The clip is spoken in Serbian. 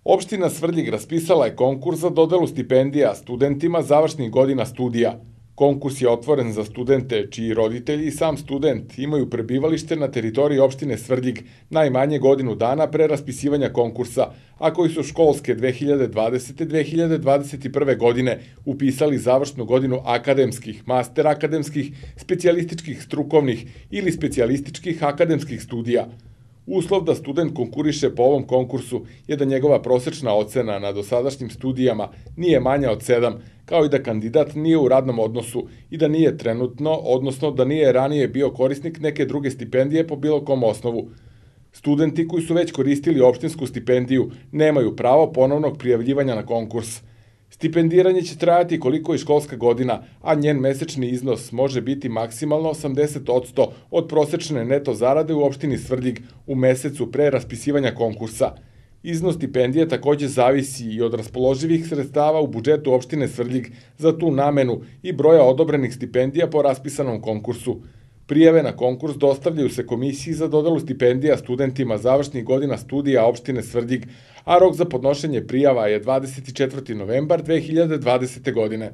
Opština Svrljig raspisala je konkurs za dodelu stipendija studentima završnih godina studija. Konkurs je otvoren za studente čiji roditelji i sam student imaju prebivalište na teritoriji opštine Svrljig najmanje godinu dana pre raspisivanja konkursa, a koji su školske 2020-2021. godine upisali završnu godinu akademskih, master akademskih, specijalističkih strukovnih ili specijalističkih akademskih studija. Uslov da student konkuriše po ovom konkursu je da njegova prosečna ocena na dosadašnjim studijama nije manja od 7, kao i da kandidat nije u radnom odnosu i da nije trenutno, odnosno da nije ranije bio korisnik neke druge stipendije po bilo kom osnovu. Studenti koji su već koristili opštinsku stipendiju nemaju pravo ponovnog prijavljivanja na konkurs. Stipendiranje će trajati koliko je školska godina, a njen mesečni iznos može biti maksimalno 80% od prosečne neto zarade u opštini Svrljig u mesecu pre raspisivanja konkursa. Iznos stipendije takođe zavisi i od raspoloživih sredstava u budžetu opštine Svrljig za tu namenu i broja odobrenih stipendija po raspisanom konkursu. Prijave na konkurs dostavljaju se Komisiji za dodelu stipendija studentima završnih godina studija opštine Svrljig, a rok za podnošenje prijava je 24. novembar 2020. godine.